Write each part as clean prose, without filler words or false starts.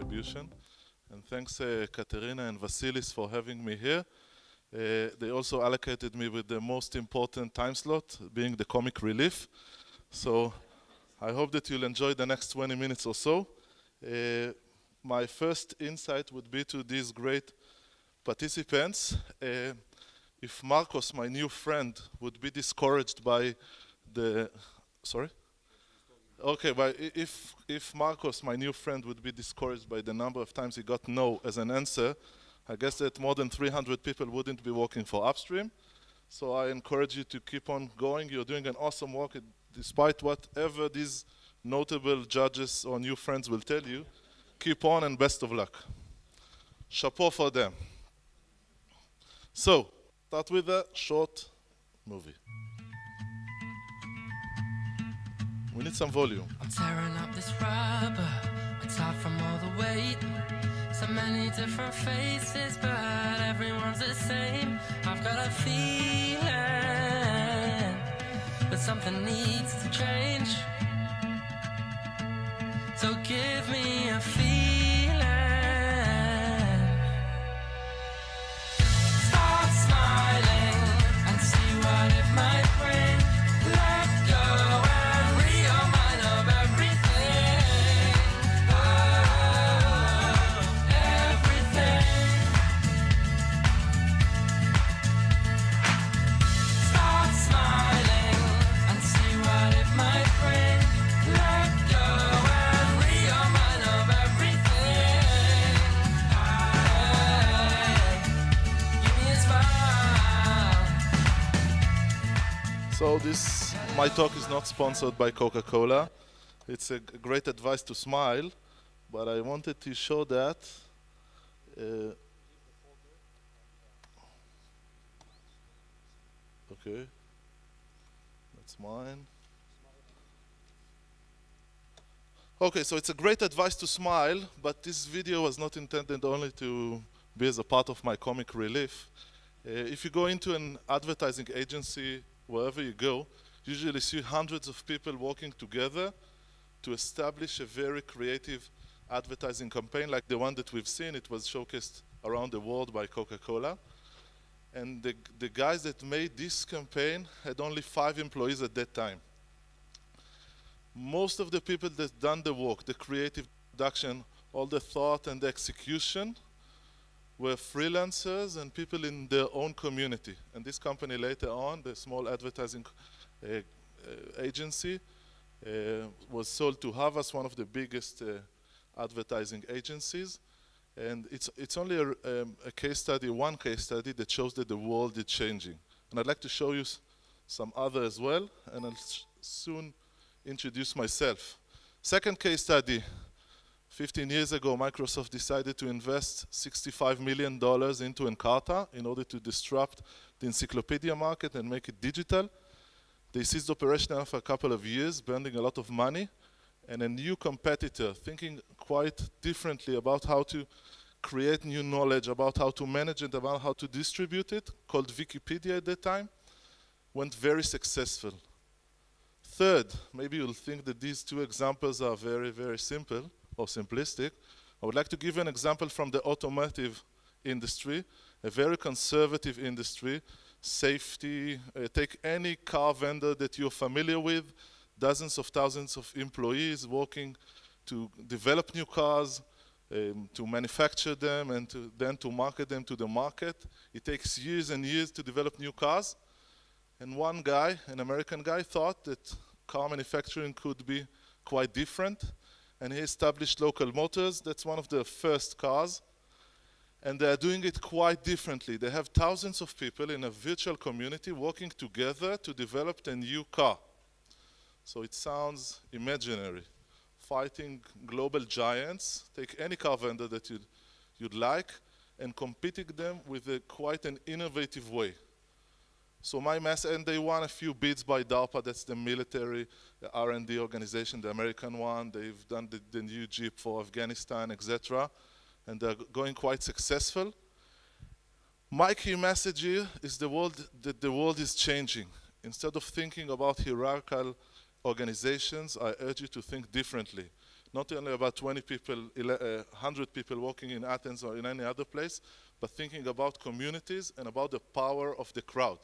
contribution. And thanks Katerina and Vasilis for having me here. They also allocated me with the most important time slot, being the comic relief. So I hope that you'll enjoy the next 20 minutes or so. My first insight would be to these great participants. If Marcos, my new friend, would be discouraged by the... Sorry? Okay, but if Marcos, my new friend, would be discouraged by the number of times he got no as an answer, I guess that more than 300 people wouldn't be working for Upstream. So I encourage you to keep on going. You're doing an awesome work, despite whatever these notable judges or new friends will tell you. Keep on and best of luck. Chapeau for them. So, start with a short movie. We need some volume. I'm tearing up this rubber, it's hard from all the weight. So many different faces, but everyone's the same. I've got a feeling that something needs to change. So give me a feeling. Start smiling and see what it might bring. Let go and free your mind of everything. Oh, everything. Start smiling and see what it might bring. Let go and free your mind of everything. Hey, give me a smile. So my talk is not sponsored by Coca-Cola. It's a great advice to smile, but I wanted to show that. Okay, that's mine. Okay, so it's a great advice to smile, but this video was not intended only to be as a part of my comic relief. If you go into an advertising agency, wherever you go, you usually see hundreds of people working together to establish a very creative advertising campaign like the one that we've seen. It was showcased around the world by Coca-Cola. And the guys that made this campaign had only 5 employees at that time. Most of the people that done the work, the creative production, all the thought and the execution, were freelancers and people in their own community. And this company later on, the small advertising agency, was sold to Havas, one of the biggest advertising agencies. And it's only a case study, one case study that shows that the world is changing. And I'd like to show you some other as well, and I'll soon introduce myself. Second case study. 15 years ago, Microsoft decided to invest $65 million into Encarta in order to disrupt the encyclopedia market and make it digital. They ceased operation after a couple of years, burning a lot of money, and a new competitor, thinking quite differently about how to create new knowledge, about how to manage it, about how to distribute it, called Wikipedia at that time, went very successful. Third, maybe you'll think that these two examples are very, very simple or simplistic. I would like to give you an example from the automotive industry, a very conservative industry, safety. Take any car vendor that you're familiar with, dozens of thousands of employees working to develop new cars, to manufacture them, and then to market them to the market. It takes years and years to develop new cars. And one guy, an American guy, thought that car manufacturing could be quite different. And he established Local Motors. That's one of the first cars. And they are doing it quite differently. They have thousands of people in a virtual community working together to develop a new car. So it sounds imaginary. Fighting global giants, take any car vendor that you'd like, and competing them with quite an innovative way. So and they won a few bids by DARPA, that's the military R&D organization, the American one. They've done the new Jeep for Afghanistan, etc. And they're going quite successful. My key message here is that the world is changing. Instead of thinking about hierarchical organizations, I urge you to think differently. not only about 20 people, 100 people working in Athens or in any other place, but thinking about communities and about the power of the crowd.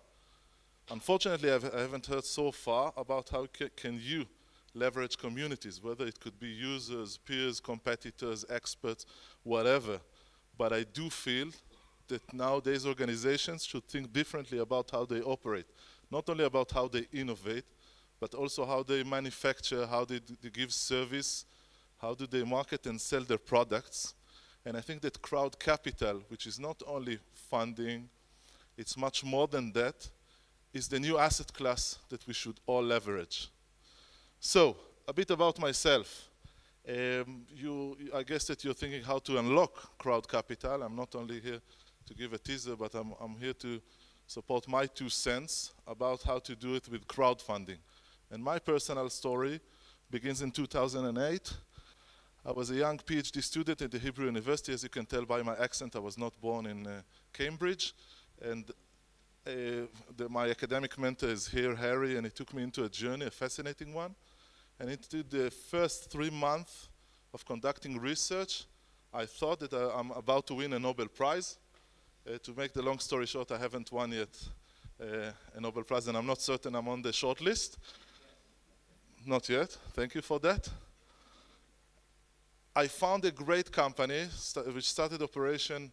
Unfortunately, I haven't heard so far about how can you leverage communities, whether it could be users, peers, competitors, experts, whatever. But I do feel that nowadays organizations should think differently about how they operate, not only about how they innovate, but also how they manufacture, how they give service, how do they market and sell their products. And I think that crowd capital, which is not only funding, it's much more than that, is the new asset class that we should all leverage. So, a bit about myself. I guess that you're thinking how to unlock crowd capital. I'm not only here to give a teaser, but I'm here to support my 2 cents about how to do it with crowdfunding. And my personal story begins in 2008. I was a young PhD student at the Hebrew University. As you can tell by my accent, I was not born in Cambridge. And my academic mentor is here, Harry, and he took me into a journey, a fascinating one. And into the first 3 months of conducting research, I thought that I'm about to win a Nobel Prize. To make the long story short, I haven't won yet a Nobel Prize, and I'm not certain I'm on the short list. Not yet. Thank you for that. I found a great company which started operation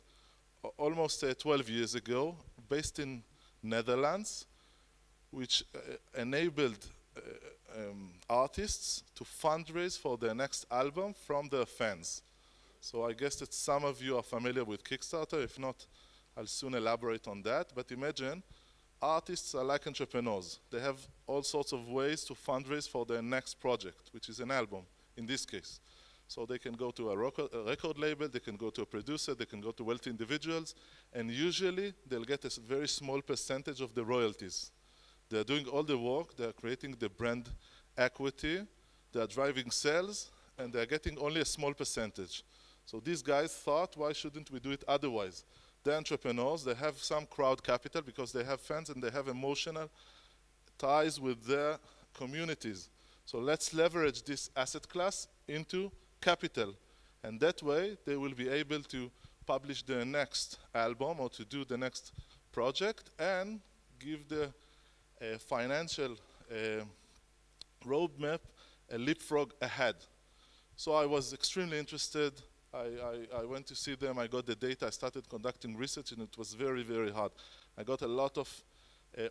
almost 12 years ago, based in Netherlands, which enabled artists to fundraise for their next album from their fans. So I guess that some of you are familiar with Kickstarter. If not, I'll soon elaborate on that. But imagine, artists are like entrepreneurs. They have all sorts of ways to fundraise for their next project, which is an album, in this case. So they can go to a record label, they can go to a producer, they can go to wealthy individuals, and usually they'll get a very small percentage of the royalties. They're doing all the work, they're creating the brand equity, they're driving sales, and they're getting only a small percentage. So these guys thought, why shouldn't we do it otherwise? They're entrepreneurs, they have some crowd capital because they have fans and they have emotional ties with their communities. So let's leverage this asset class into capital. And that way, they will be able to publish their next album or to do the next project and give the financial roadmap a leapfrog ahead. So I was extremely interested. I went to see them, I got the data, I started conducting research, and it was very, very hard. I got a lot of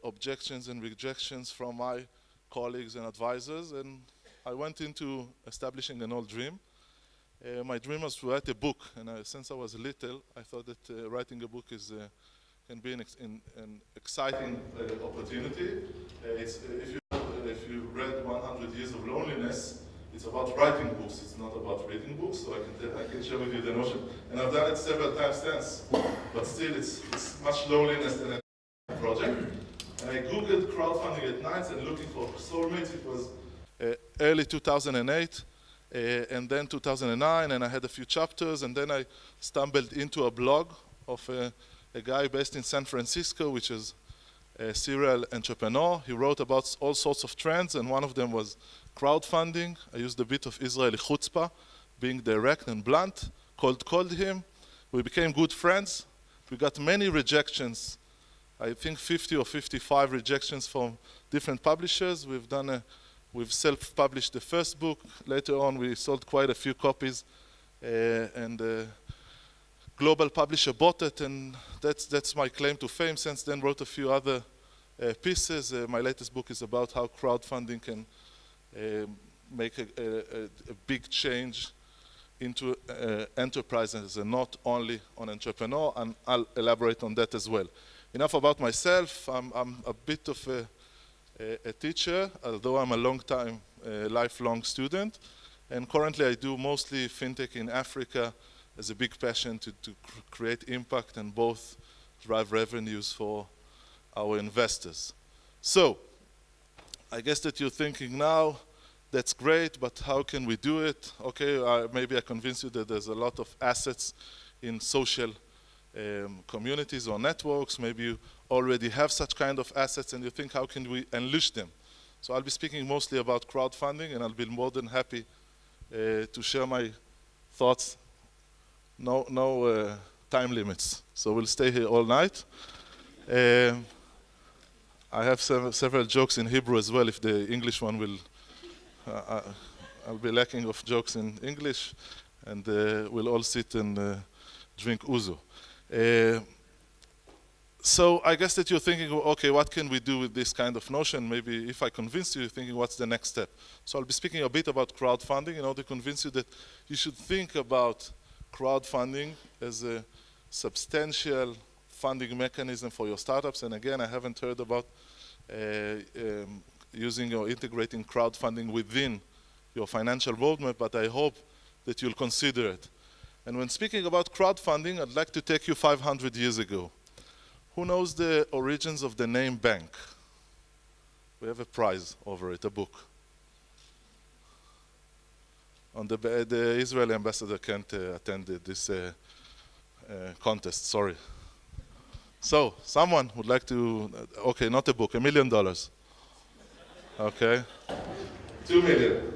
objections and rejections from my colleagues and advisors, and I went into establishing an old dream. My dream was to write a book, and since I was little, I thought that writing a book can be an exciting opportunity. If you read 100 Years of Loneliness, it's about writing books, it's not about reading books, so I can share with you the notion. And I've done it several times since, but still it's much loneliness than a project. And I Googled crowdfunding at night and looking for soulmates. It was early 2008, and then 2009, and I had a few chapters, and then I stumbled into a blog of a guy based in San Francisco, which is a serial entrepreneur. He wrote about all sorts of trends, and one of them was crowdfunding. I used a bit of Israeli chutzpah, being direct and blunt, called him. We became good friends. We got many rejections, I think 50 or 55 rejections from different publishers. We've self-published the first book. Later on, we sold quite a few copies, and a global publisher bought it, and that's my claim to fame. Since then, wrote a few other pieces. My latest book is about how crowdfunding can make a big change into enterprises and not only on entrepreneur, and I'll elaborate on that as well. Enough about myself. I'm a bit of a teacher, although I'm a long-time, lifelong student, and currently I do mostly fintech in Africa as a big passion to create impact and both drive revenues for our investors. So, I guess that you're thinking now, that's great, but how can we do it? Okay, maybe I convince you that there's a lot of assets in social communities or networks. Maybe you already have such kind of assets and you think, how can we unleash them? So I'll be speaking mostly about crowdfunding, and I'll be more than happy to share my thoughts. No time limits, so we'll stay here all night. I have several jokes in Hebrew as well. If the English one will, I'll be lacking of jokes in English, and we'll all sit and drink ouzo. So I guess that you're thinking, okay, what can we do with this kind of notion? Maybe if I convince you, you're thinking, what's the next step? So I'll be speaking a bit about crowdfunding in order to convince you that you should think about crowdfunding as a substantial funding mechanism for your startups. And again, I haven't heard about using or integrating crowdfunding within your financial roadmap, but I hope that you'll consider it. And when speaking about crowdfunding, I'd like to take you 500 years ago. Who knows the origins of the name bank? We have a prize over it, a book. The Israeli ambassador can't attend this contest, sorry. So, someone would like to, okay, not a book, $1 million. Okay. 2 million.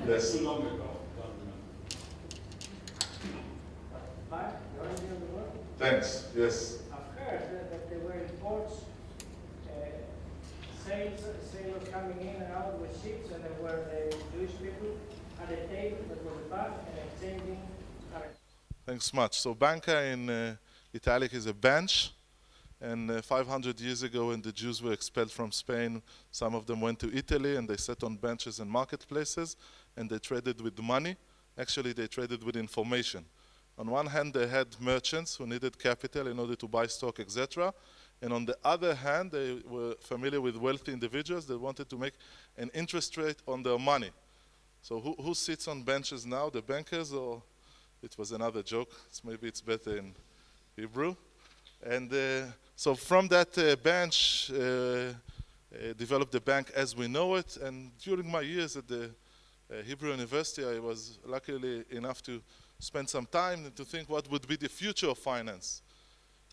Yes. Too long ago. Thanks, yes. I've heard that there were reports, sailors coming in and out with ships, and there were the Jewish people at a table that was a bank and exchanging currency. Thanks much. So banca in Italic is a bench, and 500 years ago when the Jews were expelled from Spain, some of them went to Italy and they sat on benches and marketplaces and they traded with money. Actually, they traded with information. On one hand, they had merchants who needed capital in order to buy stock, etc. And on the other hand, they were familiar with wealthy individuals that wanted to make an interest rate on their money. So who sits on benches now, the bankers, or it was another joke? Maybe it's better in Hebrew. And so from that bench, developed the bank as we know it. And during my years at the Hebrew University, I was luckily enough to spend some time to think what would be the future of finance.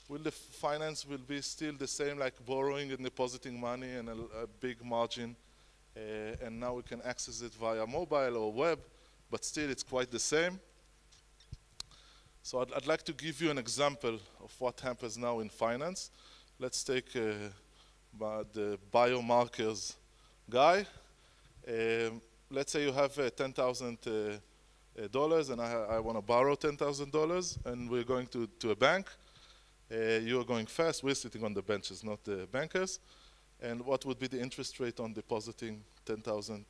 Will the finance will be still the same, like borrowing and depositing money and a big margin, and now we can access it via mobile or web, but still it's quite the same. So I'd like to give you an example of what happens now in finance. Let's take the biomarkers guy. Let's say you have $10,000 and I want to borrow $10,000, and we're going to a bank. You're going fast. We're sitting on the benches, not the bankers. And what would be the interest rate on depositing 10,000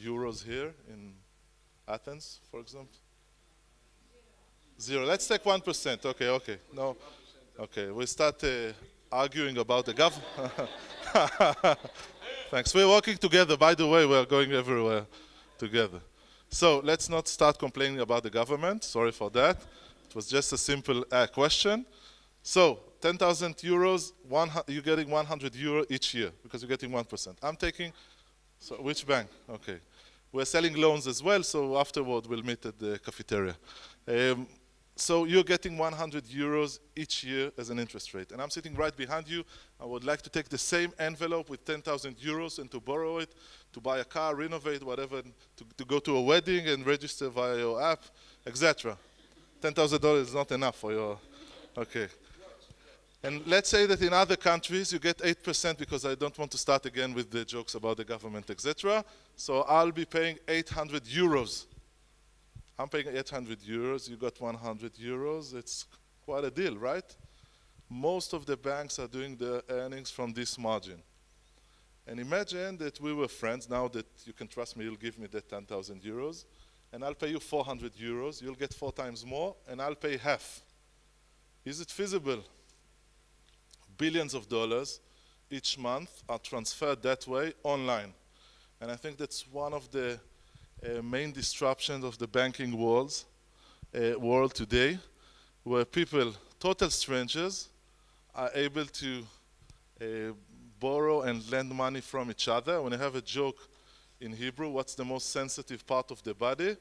euros here in Athens, for example? 0. Let's take 1%. Okay. No. Okay. We start arguing about the government. Thanks. We're working together. By the way, we're going everywhere together. So let's not start complaining about the government. Sorry for that. It was just a simple question. So 10,000 euros, you're getting 100 euro each year because you're getting 1%. I'm taking, so which bank? Okay. We're selling loans as well, so afterward we'll meet at the cafeteria. So you're getting 100 euros each year as an interest rate. And I'm sitting right behind you. I would like to take the same envelope with 10,000 euros and to borrow it, to buy a car, renovate, whatever, to go to a wedding and register via your app, etc. $10,000 is not enough for your, okay. And let's say that in other countries you get 8% because I don't want to start again with the jokes about the government, etc. So I'll be paying 800 euros. I'm paying 800 euros, you got 100 euros, it's quite a deal, right? Most of the banks are doing their earnings from this margin. And imagine that we were friends, now that you can trust me, you'll give me that 10,000 euros, and I'll pay you 400 euros, you'll get 4 times more, and I'll pay half. Is it feasible? Billions of dollars each month are transferred that way online. And I think that's one of the main disruptions of the banking world today, where people, total strangers, are able to borrow and lend money from each other. When I have a joke in Hebrew, what's the most sensitive part of the body?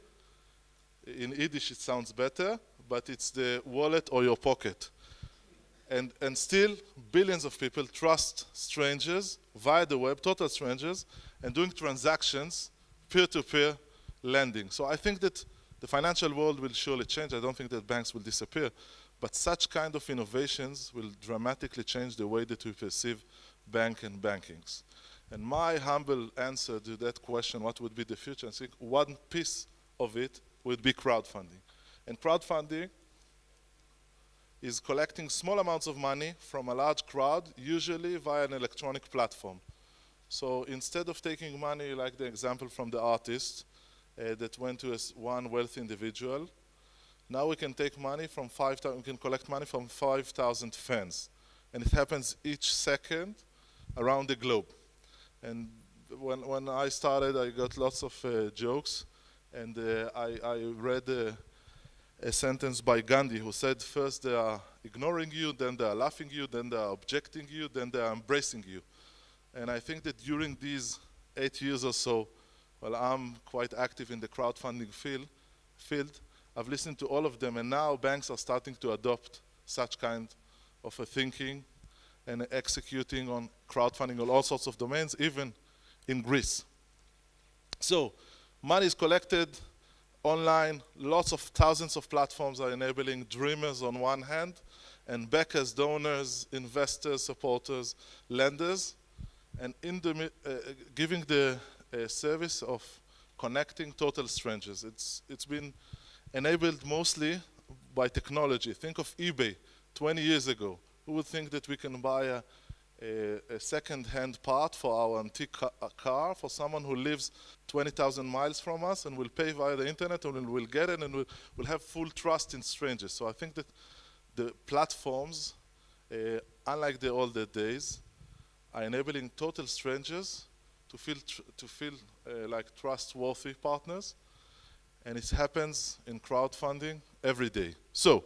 In Yiddish it sounds better, but it's the wallet or your pocket. And still, billions of people trust strangers via the web, total strangers, and doing transactions peer-to-peer lending. So I think that the financial world will surely change. I don't think that banks will disappear, but such kind of innovations will dramatically change the way that we perceive bank and bankings. And my humble answer to that question, what would be the future, I think one piece of it would be crowdfunding. And crowdfunding is collecting small amounts of money from a large crowd, usually via an electronic platform. So instead of taking money, like the example from the artist that went to one wealthy individual, now we can take money from 5,000, we can collect money from 5,000 fans. And it happens each second around the globe. And when I started, I got lots of jokes. And I read a sentence by Gandhi who said, first they are ignoring you, then they are laughing you, then they are objecting you, then they are embracing you. And I think that during these 8 years or so, well, I'm quite active in the crowdfunding field. I've listened to all of them, and now banks are starting to adopt such kind of a thinking and executing on crowdfunding on all sorts of domains, even in Greece. So, money is collected online. Lots of thousands of platforms are enabling dreamers on one hand, and backers, donors, investors, supporters, lenders, and giving the service of connecting total strangers. It's been enabled mostly by technology. Think of eBay 20 years ago. Who would think that we can buy a second-hand part for our antique car for someone who lives 20,000 miles from us and will pay via the internet, and we'll get it, and we'll have full trust in strangers. So I think that the platforms, unlike the older days, are enabling total strangers to feel like trustworthy partners, and it happens in crowdfunding every day. So,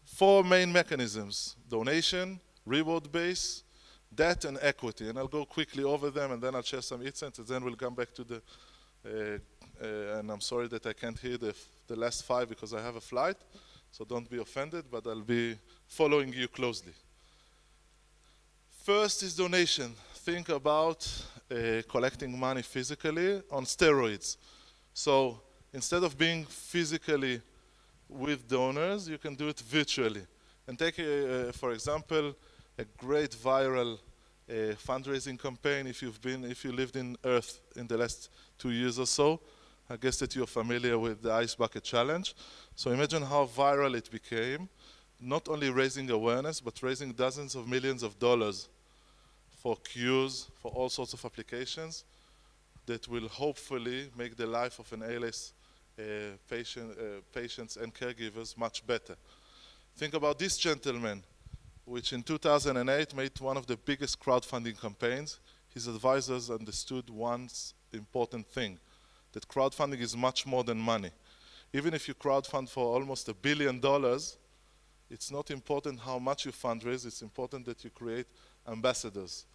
4 main mechanisms: donation, reward base, debt, and equity. And I'll go quickly over them, and then I'll share some insights, and then we'll come back to the, and I'm sorry that I can't hear the last 5 because I have a flight, so don't be offended, but I'll be following you closely. First is donation. Think about collecting money physically on steroids. So instead of being physically with donors, you can do it virtually. And take, for example, a great viral fundraising campaign. If you lived in Earth in the last 2 years or so, I guess that you're familiar with the Ice Bucket Challenge. So imagine how viral it became, not only raising awareness, but raising dozens of millions of dollars for cures, for all sorts of applications that will hopefully make the life of an ALS patients and caregivers much better. Think about this gentleman, which in 2008 made one of the biggest crowdfunding campaigns. His advisors understood one important thing, that crowdfunding is much more than money. Even if you crowdfund for almost $1 billion, it's not important how much you fundraise, it's important that you create ambassadors.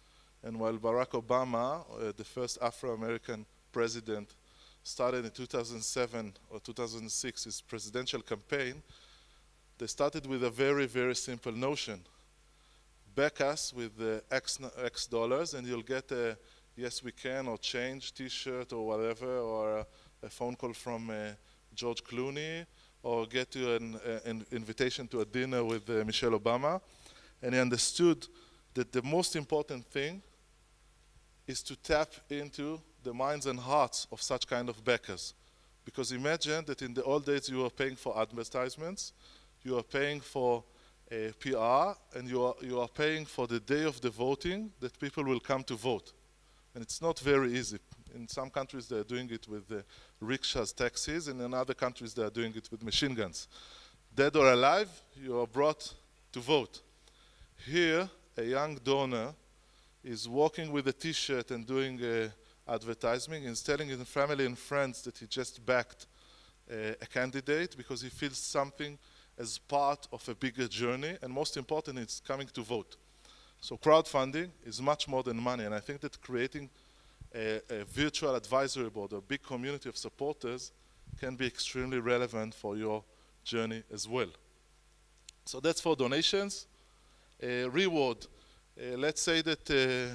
And while Barack Obama, the first Afro-American president, started in 2007 or 2006 his presidential campaign, they started with a very, very simple notion. Back us with X dollars and you'll get a yes we can or change t-shirt or whatever, or a phone call from George Clooney, or get you an invitation to a dinner with Michelle Obama. And he understood that the most important thing is to tap into the minds and hearts of such kind of backers. Because imagine that in the old days you were paying for advertisements, you are paying for PR, and you are paying for the day of the voting that people will come to vote. And it's not very easy. In some countries they are doing it with rickshaws, taxis, and in other countries they are doing it with machine guns. Dead or alive, you are brought to vote. Here, a young donor is walking with a t-shirt and doing advertising and telling his family and friends that he just backed a candidate because he feels something as part of a bigger journey, and most important, it's coming to vote. So crowdfunding is much more than money, and I think that creating a virtual advisory board, a big community of supporters, can be extremely relevant for your journey as well. So that's for donations. Reward. Let's say that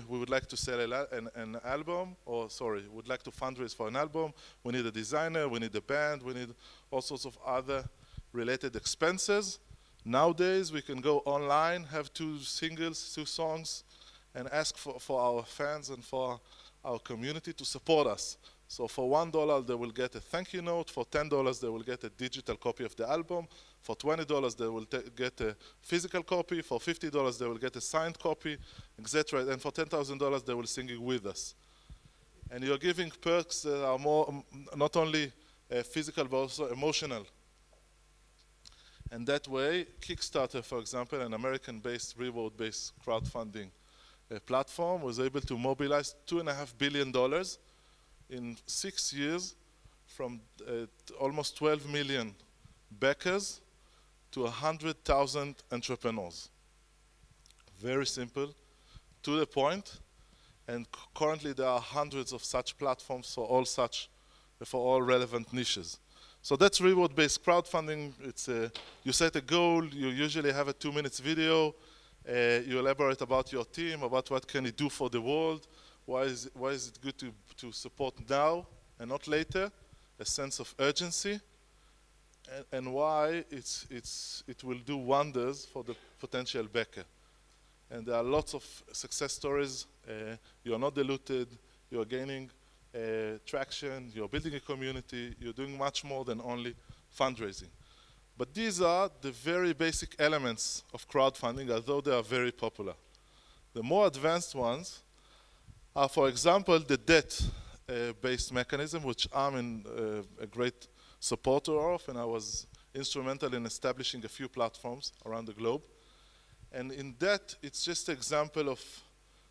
we would like to sell an album, or sorry, would like to fundraise for an album. We need a designer, we need a band, we need all sorts of other related expenses. Nowadays, we can go online, have 2 singles, 2 songs, and ask for our fans and for our community to support us. So for $1, they will get a thank you note. For $10, they will get a digital copy of the album. For $20, they will get a physical copy. For $50, they will get a signed copy, etc. And for $10,000, they will sing it with us. And you're giving perks that are more, not only physical, but also emotional. And that way, Kickstarter, for example, an American-based, reward-based crowdfunding platform, was able to mobilize $2.5 billion in 6 years, from almost 12 million backers to 100,000 entrepreneurs. Very simple, to the point, and currently there are hundreds of such platforms for all relevant niches. So that's reward-based crowdfunding. It's you set a goal, you usually have a 2 minutes video, you elaborate about your team, about what can it do for the world, why is it good to support now and not later, a sense of urgency, and why it will do wonders for the potential backer. And there are lots of success stories. You are not diluted, you are gaining traction, you're building a community, you're doing much more than only fundraising. But these are the very basic elements of crowdfunding, although they are very popular. The more advanced ones are, for example, the debt-based mechanism, which I'm a great supporter of, and I was instrumental in establishing a few platforms around the globe. And in that, it's just an example of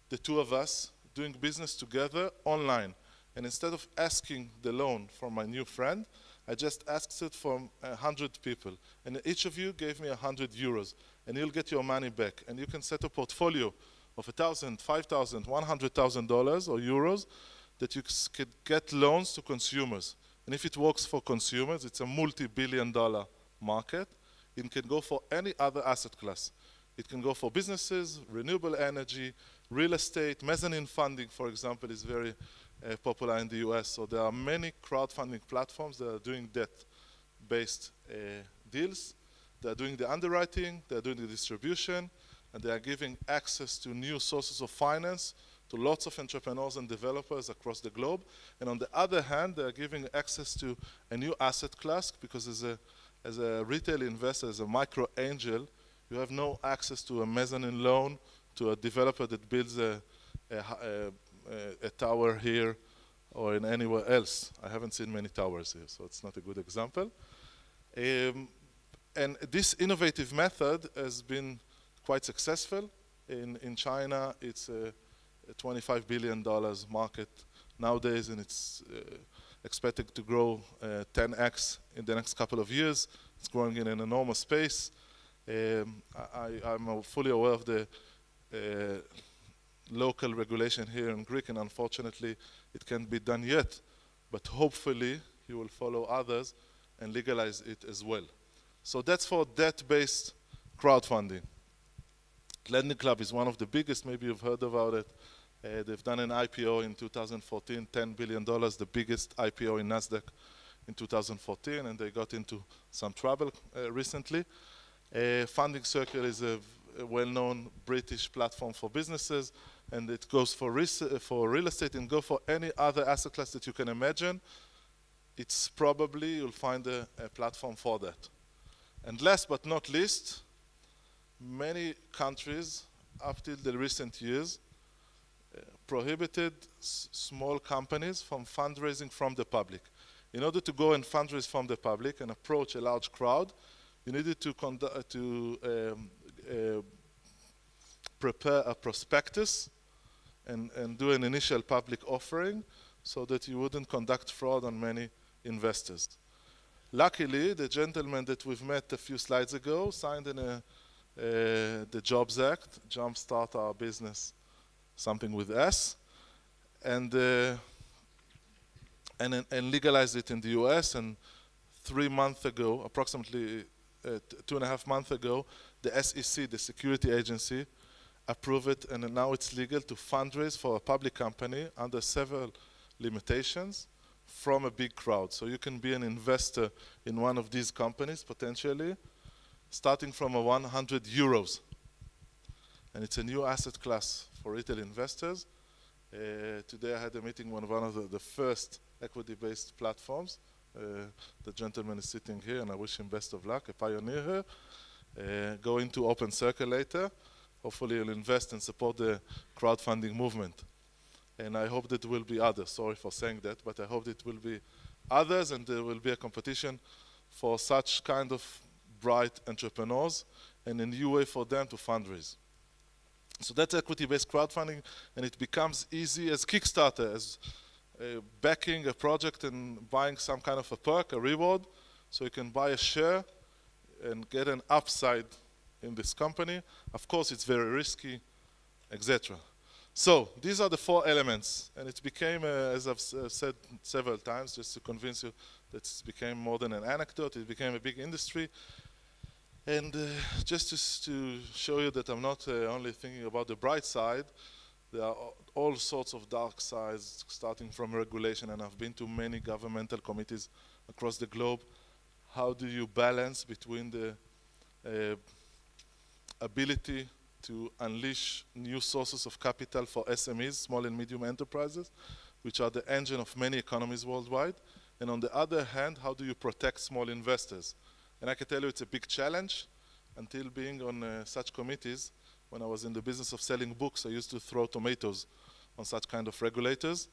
the 2 of us doing business together online. And instead of asking the loan from my new friend, I just asked it from 100 people. And each of you gave me 100 euros. And you'll get your money back. And you can set a portfolio of $1,000, $5,000, $100,000 or euros that you can get loans to consumers. And if it works for consumers, it's a multi-billion-dollar market. It can go for any other asset class. It can go for businesses, renewable energy, real estate, mezzanine funding, for example, is very popular in the US. So there are many crowdfunding platforms that are doing debt-based deals. They are doing the underwriting, they are doing the distribution, and they are giving access to new sources of finance to lots of entrepreneurs and developers across the globe. And on the other hand, they are giving access to a new asset class, because as a retail investor, as a micro angel, you have no access to a mezzanine loan to a developer that builds a tower here or in anywhere else. I haven't seen many towers here, so it's not a good example. And this innovative method has been quite successful. In China, it's a $25 billion market nowadays, and it's expected to grow 10x in the next couple of years. It's growing in an enormous space. I'm fully aware of the local regulation here in Greek, and unfortunately it can't be done yet, but hopefully you will follow others and legalize it as well. So that's for debt-based crowdfunding. Lending Club is one of the biggest, maybe you've heard about it. They've done an IPO in 2014, $10 billion, the biggest IPO in NASDAQ in 2014, and they got into some trouble recently. Funding Circle is a well-known British platform for businesses, and it goes for real estate and go for any other asset class that you can imagine. It's probably, you'll find a platform for that. And last but not least, many countries, up till the recent years, prohibited small companies from fundraising from the public. In order to go and fundraise from the public and approach a large crowd, you needed to prepare a prospectus and do an initial public offering so that you wouldn't conduct fraud on many investors. Luckily, the gentleman that we've met a few slides ago signed in the Jobs Act, Jumpstart Our Business, something with S, and legalized it in the US. And 3 months ago, approximately 2.5 months ago, the SEC, the security agency, approve it, and now it's legal to fundraise for a public company under several limitations from a big crowd. So you can be an investor in one of these companies, potentially, starting from a 100 euros. And it's a new asset class for retail investors. Today I had a meeting with one of the first equity-based platforms. The gentleman is sitting here, and I wish him best of luck, a pioneer here. Go into Open Circle later. Hopefully you'll invest and support the crowdfunding movement. And I hope that there will be others. Sorry for saying that, but I hope it will be others, and there will be a competition for such kind of bright entrepreneurs and a new way for them to fundraise. So that's equity-based crowdfunding, and it becomes easy as Kickstarter, as backing a project and buying some kind of a perk, a reward. So you can buy a share and get an upside in this company. Of course, it's very risky, etc. So these are the 4 elements, and it became, as I've said several times, just to convince you that it became more than an anecdote, it became a big industry. And just to show you that I'm not only thinking about the bright side, there are all sorts of dark sides, starting from regulation, and I've been to many governmental committees across the globe. How do you balance between the ability to unleash new sources of capital for SMEs, small and medium enterprises, which are the engine of many economies worldwide, and on the other hand, how do you protect small investors? And I can tell you it's a big challenge. Until being on such committees, when I was in the business of selling books, I used to throw tomatoes on such kind of regulators.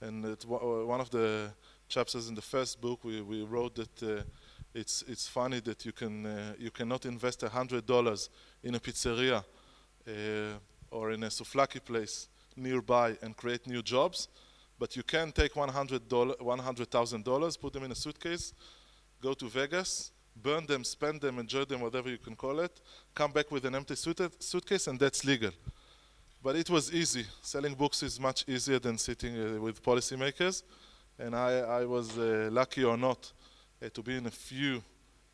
And one of the chapters in the first book, we wrote that it's funny that you cannot invest $100 in a pizzeria or in a souvlaki place nearby and create new jobs, but you can take $100,000, put them in a suitcase, go to Vegas, burn them, spend them, enjoy them, whatever you can call it, come back with an empty suitcase, and that's legal. But it was easy. Selling books is much easier than sitting with policymakers, and I was lucky or not to be in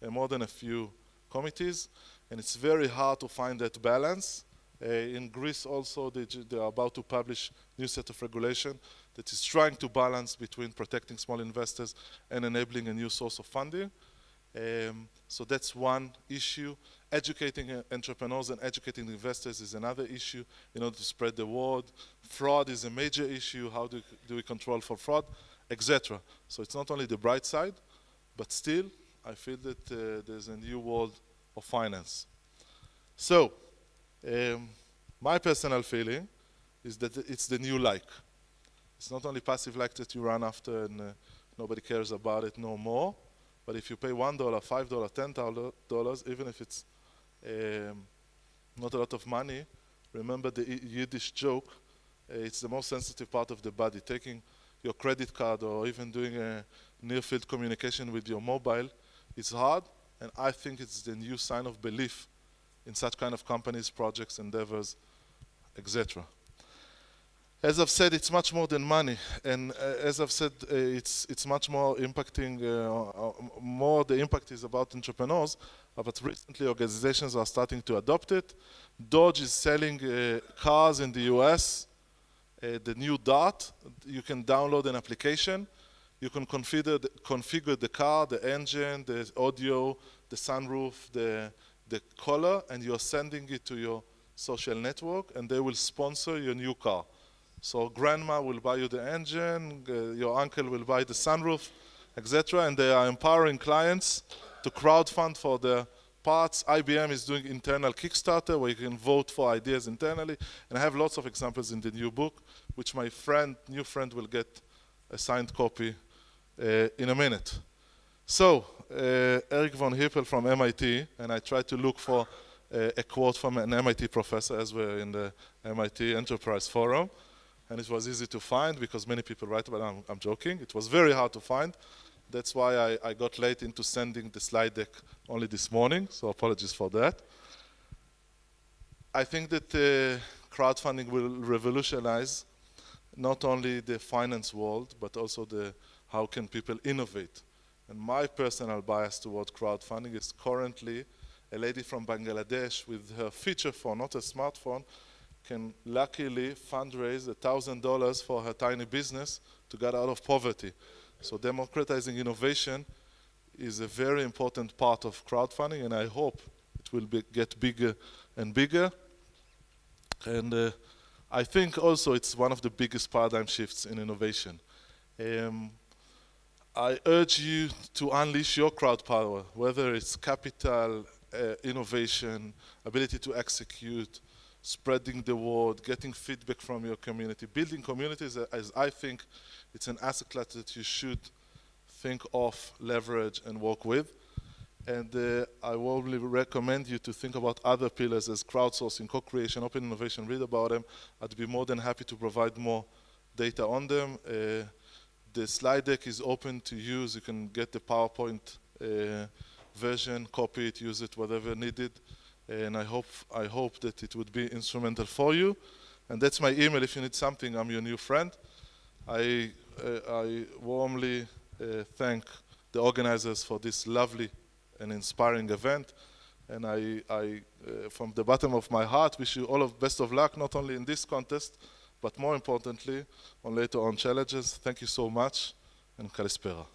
more than a few committees, and it's very hard to find that balance. In Greece also, they are about to publish a new set of regulation that is trying to balance between protecting small investors and enabling a new source of funding. So that's one issue. Educating entrepreneurs and educating investors is another issue in order to spread the word. Fraud is a major issue. How do we control for fraud, etc. So it's not only the bright side, but still, I feel that there's a new world of finance. So, my personal feeling is that it's the new like. It's not only passive like that you run after and nobody cares about it no more, but if you pay $1, $5, $10, even if it's not a lot of money, remember the Yiddish joke, it's the most sensitive part of the body. Taking your credit card or even doing a near-field communication with your mobile, it's hard, and I think it's the new sign of belief in such kind of companies, projects, endeavors, etc. As I've said, it's much more than money, and as I've said, it's much more impacting, the impact is about entrepreneurs, but recently organizations are starting to adopt it. Dodge is selling cars in the US, the new Dart. You can download an application, you can configure the car, the engine, the audio, the sunroof, the color, and you're sending it to your social network, and they will sponsor your new car. So grandma will buy you the engine, your uncle will buy the sunroof, etc. And they are empowering clients to crowdfund for their parts. IBM is doing internal Kickstarter where you can vote for ideas internally. And I have lots of examples in the new book, which my new friend will get a signed copy in a minute. So, Eric von Hippel from MIT, and I tried to look for a quote from an MIT professor as we're in the MIT Enterprise Forum. And it was easy to find because many people write about it. I'm joking. It was very hard to find. That's why I got late into sending the slide deck only this morning, so apologies for that. I think that crowdfunding will revolutionize not only the finance world, but also how can people innovate. And my personal bias toward crowdfunding is currently a lady from Bangladesh with her feature phone, not a smartphone, can luckily fundraise $1,000 for her tiny business to get out of poverty. So democratizing innovation is a very important part of crowdfunding, and I hope it will get bigger and bigger. And I think also it's one of the biggest paradigm shifts in innovation. I urge you to unleash your crowd power, whether it's capital, innovation, ability to execute, spreading the word, getting feedback from your community, building communities, as I think it's an asset class that you should think of, leverage, and work with. And I warmly recommend you to think about other pillars as crowdsourcing, co-creation, open innovation, read about them. I'd be more than happy to provide more data on them. The slide deck is open to use. You can get the PowerPoint version, copy it, use it, whatever needed. And I hope that it would be instrumental for you. And that's my email. If you need something, I'm your new friend. I warmly thank the organizers for this lovely and inspiring event. And I from the bottom of my heart, wish you all of best of luck, not only in this contest, but more importantly, on later on challenges. Thank you so much, and kalispera.